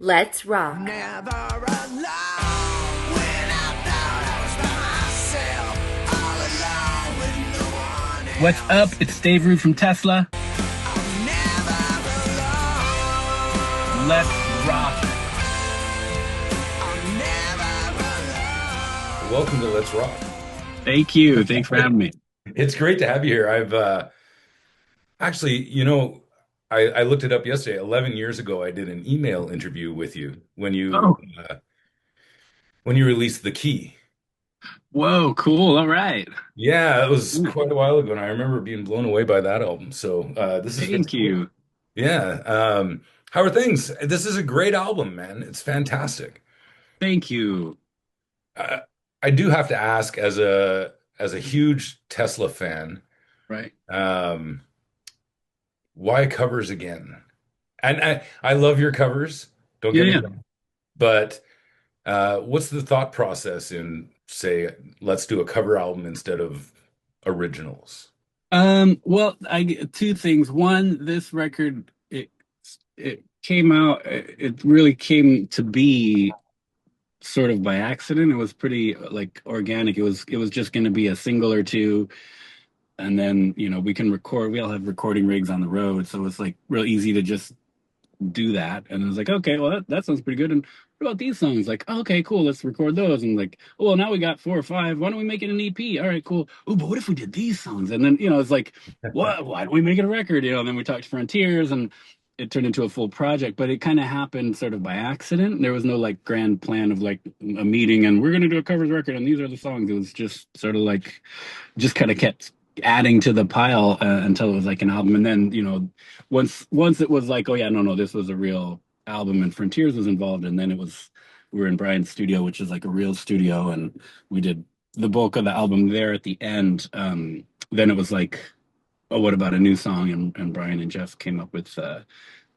Let's rock. Never alone when I thought I was by myself, all alone with no one What's up? else. It's Dave Rude from Tesla. I'm never Let's rock. alone. I'm never Welcome to alone. Let's Rock. Thank you. Thanks for having me. It's great to have you here. I've actually, I looked it up yesterday. 11 years ago, I did an email interview with you Oh, when you released The Key. whoa, cool. All right. Yeah, it was Ooh, quite a while ago, and I remember being blown away by that album. So this is very thank cool. you. Yeah. How are things? This is a great album, man. It's fantastic. Thank you. Uh, I do have to ask, as a huge Tesla fan, Right. um, why covers again? And I love your covers, don't Yeah, get me yeah. wrong. But what's the thought process in, say, let's do a cover album instead of originals? Well, I get two things. One, this record, it came out, it really came to be sort of by accident. It was pretty like organic. It was just going to be a single or two. And then, we can record, we all have recording rigs on the road. So it's like real easy to just do that. And I was like, okay, well, that sounds pretty good. And what about these songs? Like, oh, okay, cool, let's record those. And like, oh, well, now we got four or five. Why don't we make it an EP? All right, cool. Oh, but what if we did these songs? And then, it's like, what? Why don't we make it a record? And then we talked to Frontiers and it turned into a full project, but it kind of happened sort of by accident. There was no like grand plan of like a meeting and we're going to do a covers record and these are the songs. It was just sort of like, just kind of kept adding to the pile until it was like an album. And then, once it was like, oh yeah, no, this was a real album, and Frontiers was involved, and then we were in Brian's studio, which is like a real studio, and we did the bulk of the album there at the end. Then it was like, oh, what about a new song? And Brian and Jeff came up with the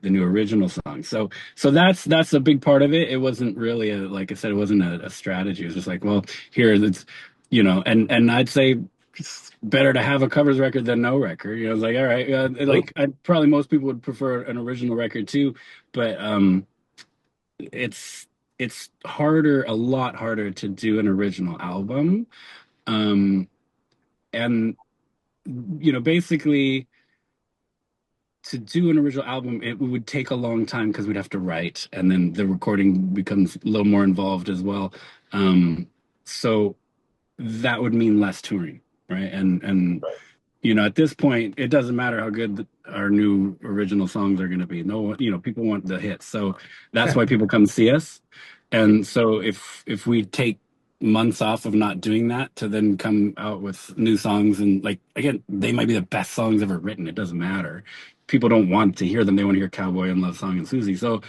new original song. So that's a big part of it. It wasn't really like I said, it wasn't a strategy. It was just like, well, here it's, and I'd say it's better to have a covers record than no record. It's like, all right, Oh, like I probably most people would prefer an original record too, but it's harder, a lot harder to do an original album. Um, and basically to do an original album, it would take a long time because we'd have to write, and then the recording becomes a little more involved as well. So that would mean less touring, right? And right. at this point, it doesn't matter how good our new original songs are going to be. No one, people want the hits, so that's why people come see us. And so if we take months off of not doing that to then come out with new songs, and like again, they might be the best songs ever written. It doesn't matter. People don't want to hear them. They want to hear Cowboy and Love Song and Susie. So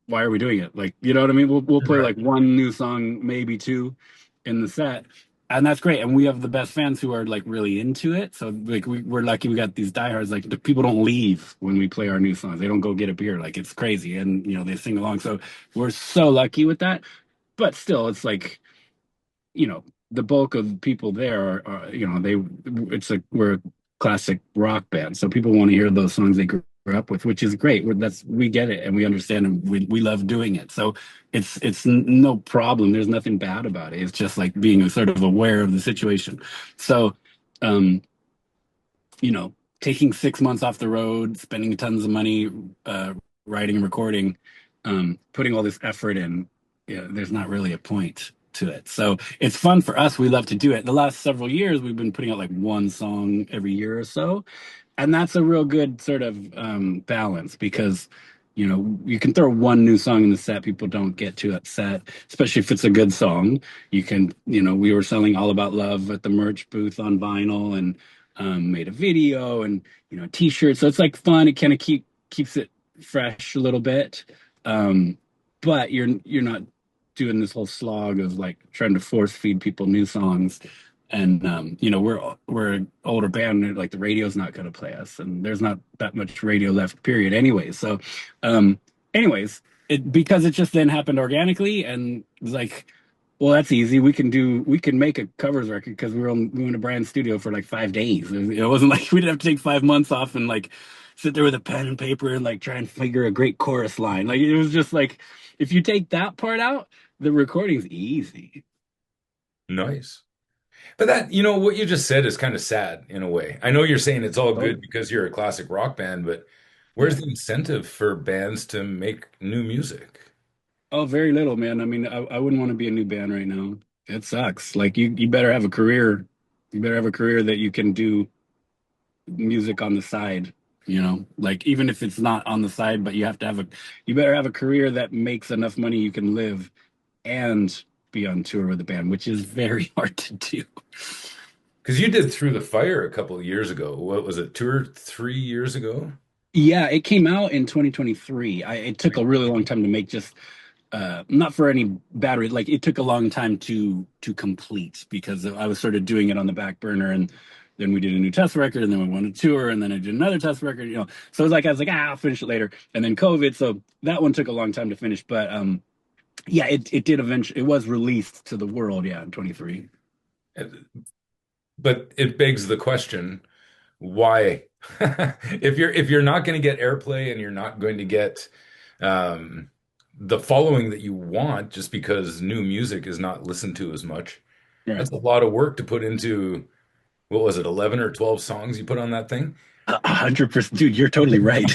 why are we doing it? Like, you know what I mean? We'll play Right. like one new song, maybe two in the set. And that's great. And we have the best fans who are like really into it. So like we're lucky we got these diehards. Like the people don't leave when we play our new songs. They don't go get a beer. Like it's crazy. And they sing along. So we're so lucky with that. But still, it's like, you know, the bulk of people there are it's like we're a classic rock band. So people want to hear those songs they grew up with, which is great. We get it and we understand and we love doing it. So it's no problem. There's nothing bad about it. It's just like being sort of aware of the situation. So, um, taking 6 months off the road, spending tons of money, writing and recording, putting all this effort in, yeah, there's not really a point to it. So it's fun for us. We love to do it. The last several years, we've been putting out like one song every year or so. And that's a real good sort of balance because, you can throw one new song in the set. People don't get too upset, especially if it's a good song. We were selling All About Love at the merch booth on vinyl and made a video and, t-shirts. So it's like fun. It kind of keeps it fresh a little bit. Um, but you're not doing this whole slog of like trying to force feed people new songs. And we're an older band, like the radio's not going to play us, and there's not that much radio left, period. Anyway, so, um, anyways, it because it just then happened organically, and like Well, that's easy. We can make a covers record because we were in a brand studio for like 5 days. It wasn't like we didn't have to take 5 months off and like sit there with a pen and paper and like try and figure a great chorus line. Like it was just like if you take that part out, the recording's easy. Nice. But that, what you just said is kind of sad in a way. I know you're saying it's all Oh, good because you're a classic rock band, but where's yeah. the incentive for bands to make new music? Oh, very little, man. I mean, I wouldn't want to be a new band right now. It sucks. Like you better have a career. You better have a career that you can do music on the side, like even if it's not on the side, but you better have a career that makes enough money you can live and be on tour with the band, which is very hard to do. Because you did Through the Fire a couple of years ago. What was it, 2 or 3 years ago? Yeah, it came out in 2023. It took a really long time to make, just not for any battery, like it took a long time to complete because I was sort of doing it on the back burner, and then we did a new test record, and then we went on a tour, and then I did another test record, so it was like I was like, I'll finish it later, and then COVID, so that one took a long time to finish, but yeah, it did eventually, it was released to the world, yeah, in 23. But it begs the question, why? If you're not going to get airplay and you're not going to get um, the following that you want just because new music is not listened to as much, Right. that's a lot of work to put into, what was it, 11 or 12 songs you put on that thing? 100%, dude, you're totally right.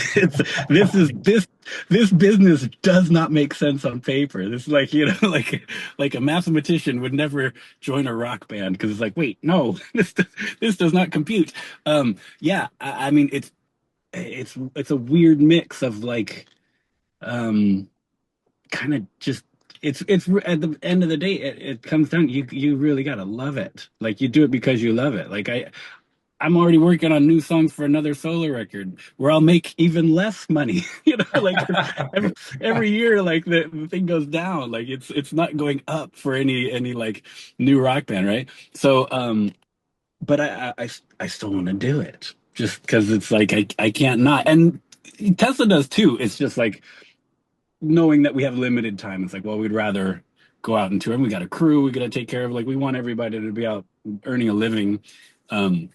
This is this business does not make sense on paper. This is like, like a mathematician would never join a rock band because it's like, wait, no, this does not compute. Yeah, I mean, it's a weird mix of like, um, kind of just. It's at the end of the day, it comes down, you really gotta love it. Like you do it because you love it. Like I'm already working on new songs for another solo record where I'll make even less money. Like every year, like the thing goes down. Like it's not going up for any like new rock band, right? So, but I still want to do it just because it's like I can't not. And Tesla does too. It's just like knowing that we have limited time. It's like, well, we'd rather go out and tour. And we got a crew we got to take care of. Like we want everybody to be out earning a living. Um,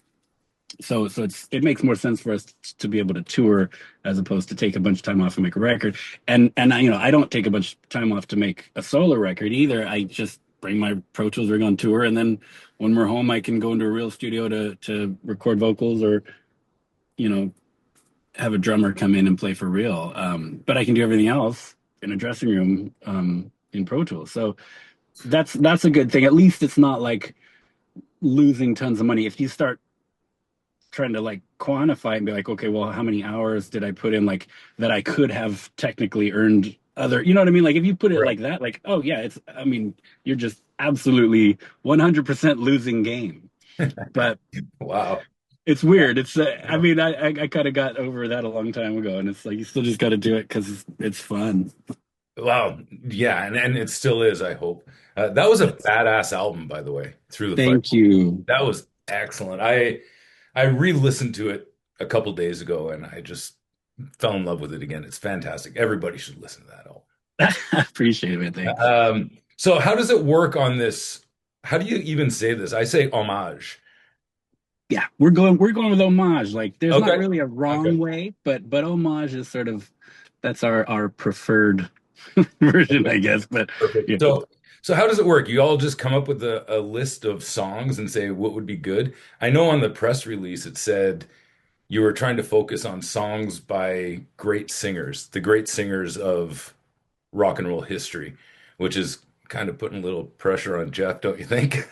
so it makes more sense for us to be able to tour as opposed to take a bunch of time off and make a record. And I don't take a bunch of time off to make a solo record either. I just bring my Pro Tools rig on tour, and then when we're home, I can go into a real studio to record vocals, or you know have a drummer come in and play for real. But I can do everything else in a dressing room in Pro Tools. So that's a good thing. At least it's not like losing tons of money if you start trying to like quantify and be like, okay, well, how many hours did I put in, like that I could have technically earned other, you know what I mean? Like if you put it Right. like that, like, oh yeah, I mean, you're just absolutely 100% losing game. But Wow. it's weird. I mean, I kind of got over that a long time ago, and it's like you still just got to do it because it's fun. Wow. Yeah, and it still is, I hope. That was a badass album, by the way, Through the Fire. Thank you. That was excellent. I re-listened to it a couple days ago and I just fell in love with it again. It's fantastic. Everybody should listen to that album. I appreciate it. Thanks. So how does it work on this? How do you even say this? I say homage. Yeah, we're going with homage. Like there's not Okay. really a wrong Okay. way, but homage is sort of that's our preferred version, I Okay. guess. But Perfect. yeah. So how does it work? You all just come up with a list of songs and say what would be good. I know on the press release it said you were trying to focus on songs by great singers, the great singers of rock and roll history, which is kind of putting a little pressure on Jeff, don't you think?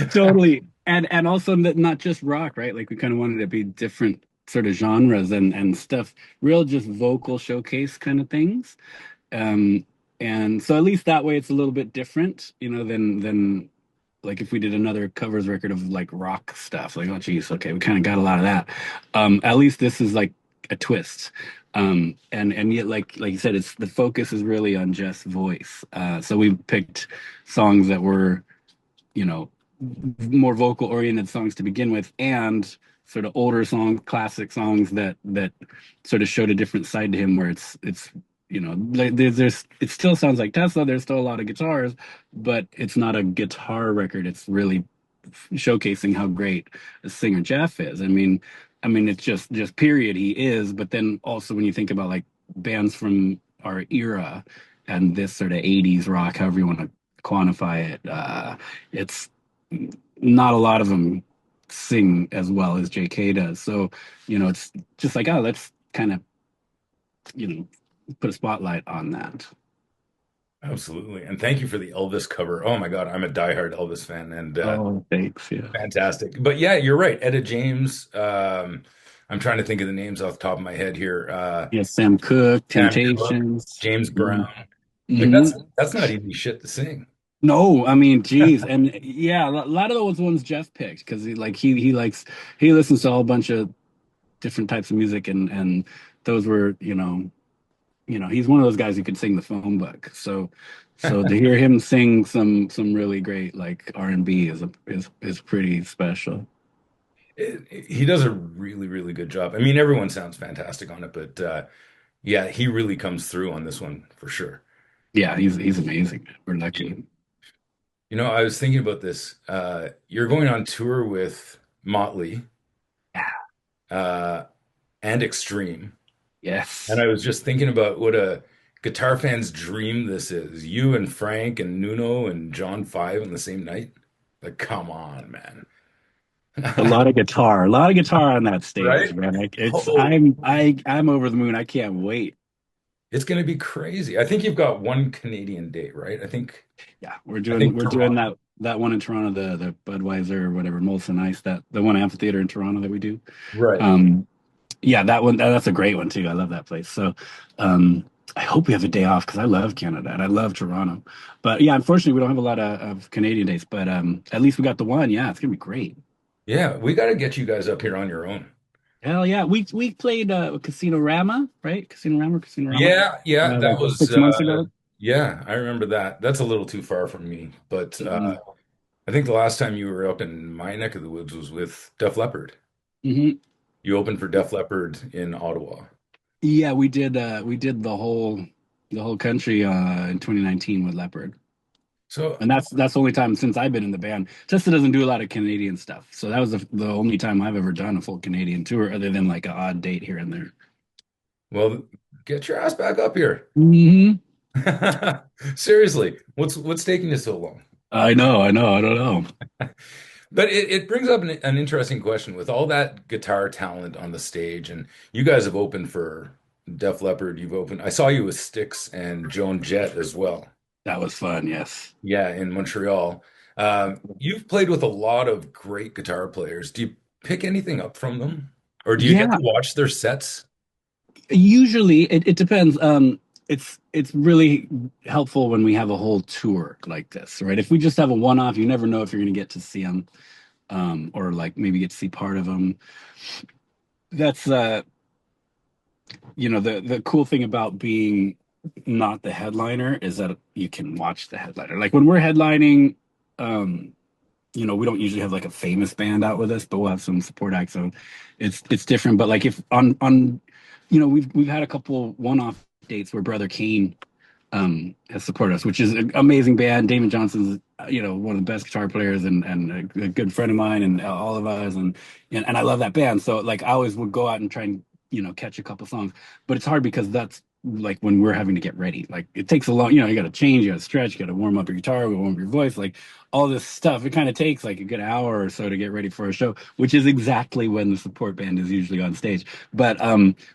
Totally. And also not just rock, right? Like we kind of wanted to be different sort of genres and stuff, real just vocal showcase kind of things. Um, and so at least that way it's a little bit different, than like if we did another covers record of like rock stuff, like, oh geez, okay, we kind of got a lot of that. At least this is like a twist. And yet like you said, it's the focus is really on Jeff's voice. So we picked songs that were, you know, more vocal oriented songs to begin with, and sort of older songs, classic songs that sort of showed a different side to him, where it's it still sounds like Tesla. There's still a lot of guitars, but it's not a guitar record. It's really showcasing how great a singer Jeff is. I mean, it's just period. He is, but then also when you think about like bands from our era and this sort of '80s rock, however you want to quantify it, it's not a lot of them sing as well as JK does. So, it's just like, oh, let's kind of, put a spotlight on that. Absolutely. And thank you for the Elvis cover. Oh my God, I'm a diehard Elvis fan and Oh, thanks. Yeah. fantastic. But yeah, you're right. Etta James. I'm trying to think of the names off the top of my head here. Yeah, Sam Cooke, Sam Cooke, Temptations. James Hmm. Brown. Like Hmm. that's not easy shit to sing. No, I mean, geez, and yeah, a lot of those ones Jeff picked because he listens to a whole bunch of different types of music, and those were he's one of those guys who could sing the phone book. So to hear him sing some really great like R&B is pretty special. He does a really, really good job. I mean, everyone sounds fantastic on it, but yeah, he really comes through on this one for sure. Yeah, he's amazing. We're lucky. You know, I was thinking about this. You're going on tour with Motley uh, and Extreme. And Yes. I was just thinking about what a guitar fan's dream this is. You and Frank and Nuno and John Five on the same night. Like, come on, man. A lot of guitar on that stage, Right? man. Like it's Oh, I'm over the moon. I can't wait. it's gonna be crazy. I think you've got one Canadian date, right? Yeah, I we're think doing Toronto. that one in Toronto, the Budweiser or whatever, Molson Ice, that the one amphitheater in Toronto that we do. Right. Um, yeah, that one that's a great one too. I love that place. So, um, I hope we have a day off because I love Canada and I love Toronto. But yeah, unfortunately, we don't have a lot of Canadian days. But at least we got the one. Yeah, it's gonna be great. Yeah, we got to get you guys up here on your own. Hell yeah, we played Casino Rama, right? Casino Rama, Yeah, yeah, like that was 6 months ago. yeah, I remember that. That's a little too far from me, but Hmm. I think the last time you were up in my neck of the woods was with Def Leppard. Hmm. You opened for Def Leppard in Ottawa. Yeah, we did the whole country in 2019 with Leopard. So And that's the only time since I've been in the band. Tessa doesn't do a lot of Canadian stuff. So that was the only time I've ever done a full Canadian tour other than like an odd date here and there. well, get your ass back up here. Hmm. Seriously, what's taking you so long? I don't know. But it brings up an interesting question with all that guitar talent on the stage, and you guys have opened for Def Leppard. You've opened. I saw you with Styx and Joan Jett as well. That was fun, yes. Yeah, in Montreal. You've played with a lot of great guitar players. Do you pick anything up from them, or do you get Yeah, to watch their sets? usually it depends. It's really helpful when we have a whole tour like this, right? If we just have a one-off, you never know if you're going to get to see them, or like maybe get to see part of them. That's the cool thing about being not the headliner is that you can watch the headliner. Like when we're headlining, um, we don't usually have like a famous band out with us, but we'll have some support acts. So it's different. But like if on we've had a couple one-off dates where Brother Kane has supported us, which is an amazing band. Damon Johnson's one of the best guitar players and a good friend of mine and all of us and I love that band. So like I always would go out and try and catch a couple songs, but it's hard because that's like when we're having to get ready. Like it takes a long, you got to change, you got to stretch, you got to warm up your guitar, warm up your voice, like all this stuff. It kind of takes like a good hour or so to get ready for a show, which is exactly when the support band is usually on stage. But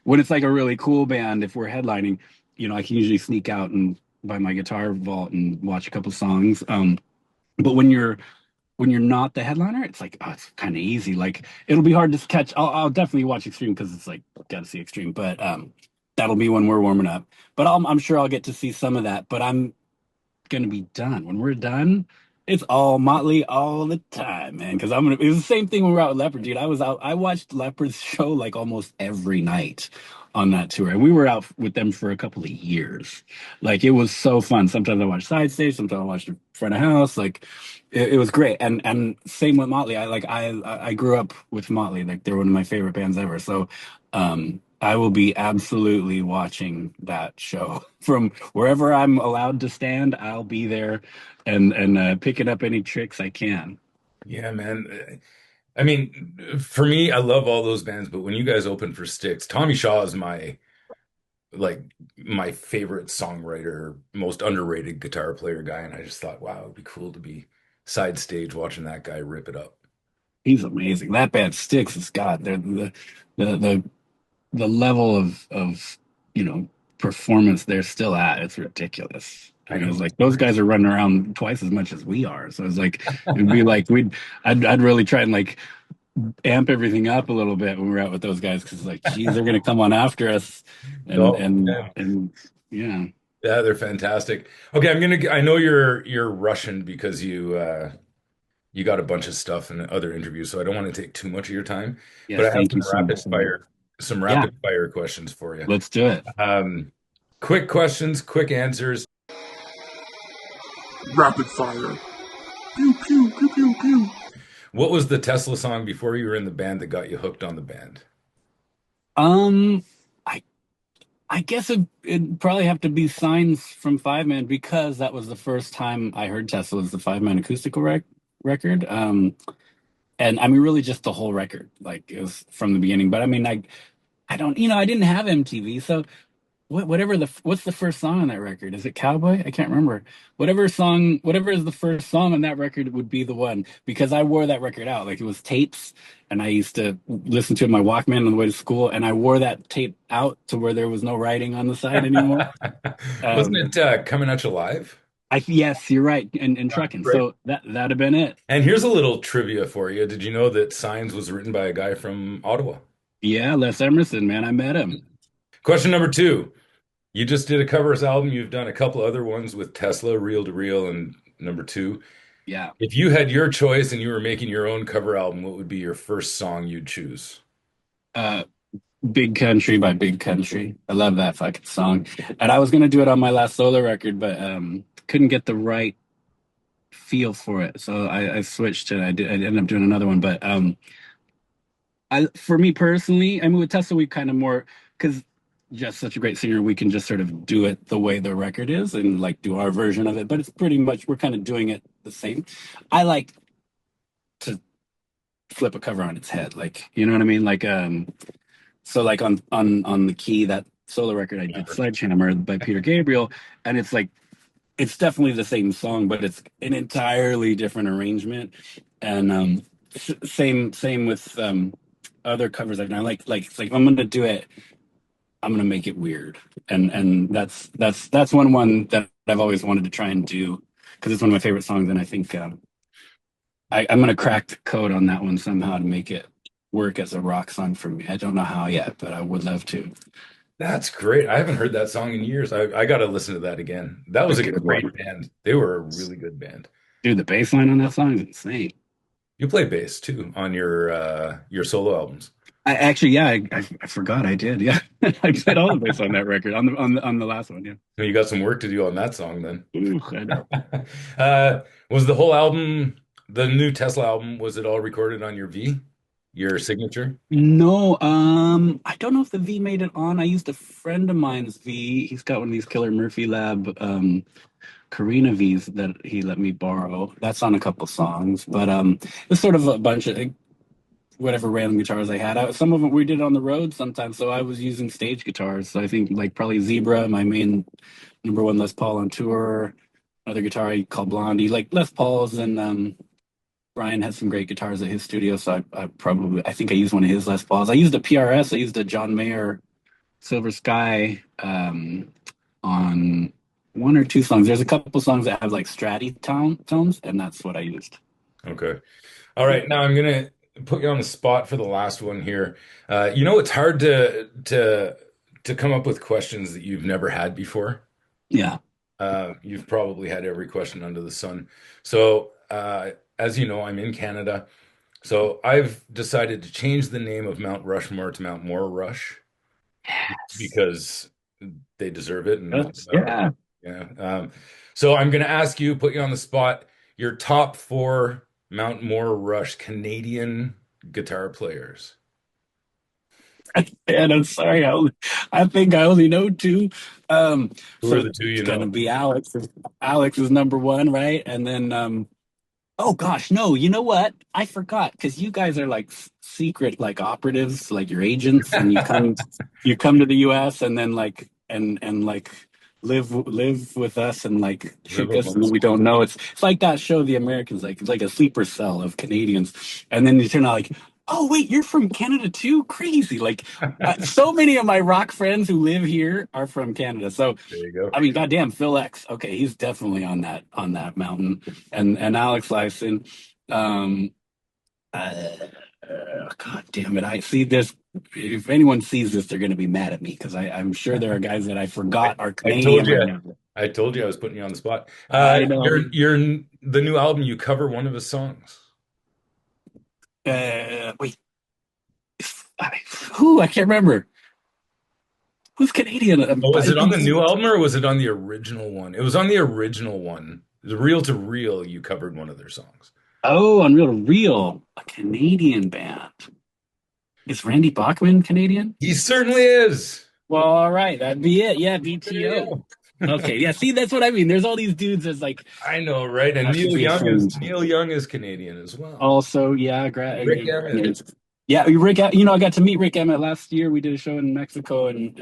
when it's like a really cool band, if we're headlining, I can usually sneak out and buy my guitar vault and watch a couple songs. But when you're not the headliner, it's like it's kind of easy. Like it'll be hard to catch. I'll definitely watch Extreme because it's like got to see Extreme. But that'll be when we're warming up. But I'm sure I'll get to see some of that. But I'm gonna be done. When we're done, it's all Motley all the time, man. Because I'm gonna. It was the same thing when we were out with Leopard, dude. I was out. I watched Leopard's show like almost every night on that tour, and we were out with them for a couple of years. Like it was so fun. Sometimes I watched side stage. Sometimes I watched in front of house. Like it was great. And same with Motley. I grew up with Motley. Like they're one of my favorite bands ever. So. I will be absolutely watching that show from wherever I'm allowed to stand. I'll be there and picking up any tricks I can. Yeah, man. I mean, for me, I love all those bands, but when you guys open for Styx, Tommy Shaw is like my favorite songwriter, most underrated guitar player guy, and I just thought, wow, it'd be cool to be side stage watching that guy rip it up. He's amazing. That band sticks. It's God. They're the the the level of you know performance they're still at. It's ridiculous. I I mean, it's know. like those guys are running around twice as much as we are. So it's like it'd be like I'd really try and like amp everything up a little bit when we're out with those guys because like, geez, they're gonna come on after us, and No, and man. and yeah. Yeah, they're fantastic. Okay, I know you're Russian because you got a bunch of stuff and other interviews, so I don't want to take too much of your time, but Yes, I have thank you so much. some Yeah, rapid fire questions for you. let's do it. Um, quick questions, quick answers. Rapid fire. Pew pew pew pew pew. What was the Tesla song before you were in the band that got you hooked on the band? Um, I I guess it'd probably have to be Signs from Five Man because that was the first time I heard Tesla was the Five Man acoustical record. And I mean, really just the whole record, like it was from the beginning. But I mean, I don't, I didn't have MTV, so what's the first song on that record? Is it Cowboy? I can't remember. Whatever is the first song on that record would be the one because I wore that record out. Like it was tapes and I used to listen to it in my Walkman on the way to school and I wore that tape out to where there was no writing on the side anymore. Wasn't Um, it Coming At You Live? yes, you're right. And Yeah, trucking. right. So that'd have been it. And here's a little trivia for you. Did you know that Signs was written by a guy from Ottawa? Yeah, Les Emerson, man. I met him. Question number two. You just did a covers album. You've done a couple other ones with Tesla, Reel to Reel, and number two. Yeah. If you had your choice and you were making your own cover album, what would be your first song you'd choose? Uh, Big Country by Big Country. I love that fucking song. And I was gonna do it on my last solo record, but couldn't get the right feel for it. So I switched and I ended up doing another one. But I for me personally, I mean with Tesla we kind of more because just such a great singer, we can just sort of do it the way the record is and like do our version of it. But it's pretty much we're kind of doing it the same. I like to flip a cover on its head, like you know what I mean? Like so like on the key that solo record I did Sledgehammer by Peter Gabriel, and it's like it's definitely the same song, but it's an entirely different arrangement. And same with other covers I've done. Like it's like if I'm gonna do it, I'm gonna make it weird. And that's one that I've always wanted to try and do because it's one of my favorite songs, and I think I'm gonna crack the code on that one somehow to make it work as a rock song for me. I don't know how yet, but I would love to. That's great. I haven't heard that song in years. I got to listen to that again. That A was a good great one. band. They were a really good band. Dude, the bass line on that song is insane. You play bass too on your solo albums. I actually, yeah, I forgot I did. Yeah, I played all the bass on that record on the last one. Yeah. You got some work to do on that song then. Ooh, I know. Was the whole album, the new Tesla album, was it all recorded on your V, your signature? No, I don't know if the V made it on. I used a friend of mine's V. He's got one of these Killer Murphy Lab Karina V's that he let me borrow. That's on a couple songs, but it's sort of a bunch of like, whatever random guitars I had. Some of them we did on the road sometimes, so I was using stage guitars. So I think like probably Zebra, my main number one Les Paul on tour. Another guitar I called Blondie, like Les Paul's, and Brian has some great guitars at his studio. So I think I used one of his Les Pauls. I used a PRS. I used a John Mayer Silver Sky on one or two songs. There's a couple songs that have like Stratty tones, and that's what I used. Okay. All right. Now I'm gonna put you on the spot for the last one here. It's hard to come up with questions that you've never had before. Yeah. You've probably had every question under the sun. So, as you know, I'm in Canada. So I've decided to change the name of Mount Rushmore to Mount MoreRush because they deserve it. And Yeah. yeah. So I'm going to ask you, put you on the spot, your top four Mount MoreRush Canadian guitar players. And I'm sorry, I think I only know two. Who are So the two it's you gonna know? be Alex. Alex is number one, right? And then oh gosh, no, you know what? I forgot because you guys are like secret like operatives, like your agents, and you come to the US and then like and like live with us and like Live trick us and then amongst. we don't know. It's like that show The Americans, like it's like a sleeper cell of Canadians. And then you turn out like, oh wait, you're from Canada too? Crazy. Like so many of my rock friends who live here are from Canada. So There you go. I mean, goddamn, Phil X. Okay, he's definitely on that mountain, and Alex Lifeson. Um, uh, God damn it! I see this. If anyone sees this, they're going to be mad at me because I'm sure there are guys that I I, forgot are I told Canadian right you. now. I told you I was putting you on the spot. I know. You're the new album. You cover one of his songs. Wait, who? I can't remember. Who's Canadian? Oh, was it on the new album or was it on the original one? It was on the original one. The Reel to Reel, you covered one of their songs. Oh, Unreal to Real, a Canadian band. Is Randy Bachman Canadian? He certainly is. Well, all right, that'd be it. Yeah, There you BTO. go. Okay, yeah. See, that's what I mean. There's all these dudes that's like I know, right? And I should be ashamed. Neil Young is Canadian as well. Also, yeah, Rick Emmett. yeah, Rick. You know, I got to meet Rick Emmett last year. We did a show in Mexico, and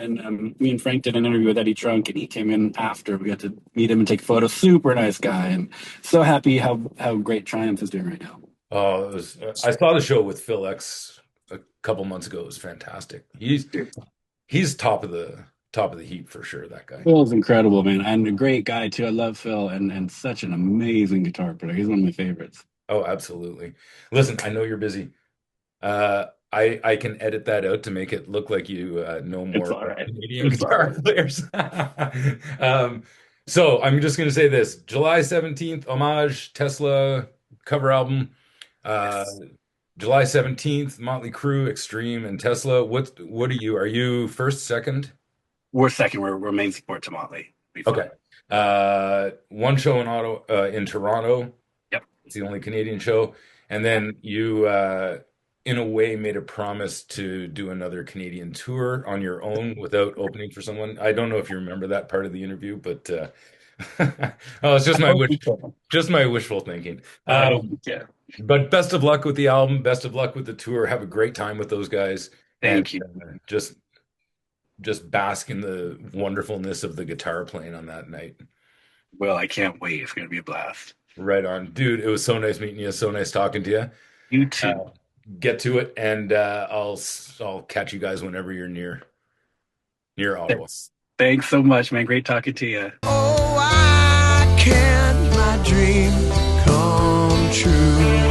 me and Frank did an interview with Eddie Trunk, and he came in after. We got to meet him and take photos. Super nice guy, and so happy how great Triumph is doing right now. Oh, I saw the show with Phil X a couple months ago. It was fantastic. He's top of the heap for sure, that guy. Phil's incredible, man, and a great guy too. I love Phil, and such an amazing guitar player. He's one of my favorites. Oh, absolutely. Listen, I know you're busy. I can edit that out to make it look like you know It's more all about right. Canadian It's all guitar right. players. Um, so I'm just going to say this: July 17th, Homage Tesla cover album. Uh, Yes. July 17th, Motley Crue, Extreme, and Tesla. What are you? Are you first, second? We're second. We're main support to Motley. Be Okay. fine. One show in Toronto. Yep. It's the only Canadian show. And then you, in a way, made a promise to do another Canadian tour on your own without opening for someone. I don't know if you remember that part of the interview, but oh, it's I hope we can. just my wishful thinking. I hope we can. But best of luck with the album. Best of luck with the tour. Have a great time with those guys, and Thank you. just bask in the wonderfulness of the guitar playing on that night. Well, I can't wait. It's going to be a blast. Right on, dude. It was so nice meeting you. So nice talking to you. You Uh, too. get to it, and I'll catch you guys whenever you're near Ottawa. Thanks so much, man. Great talking to you. Oh, why can't my dream come true?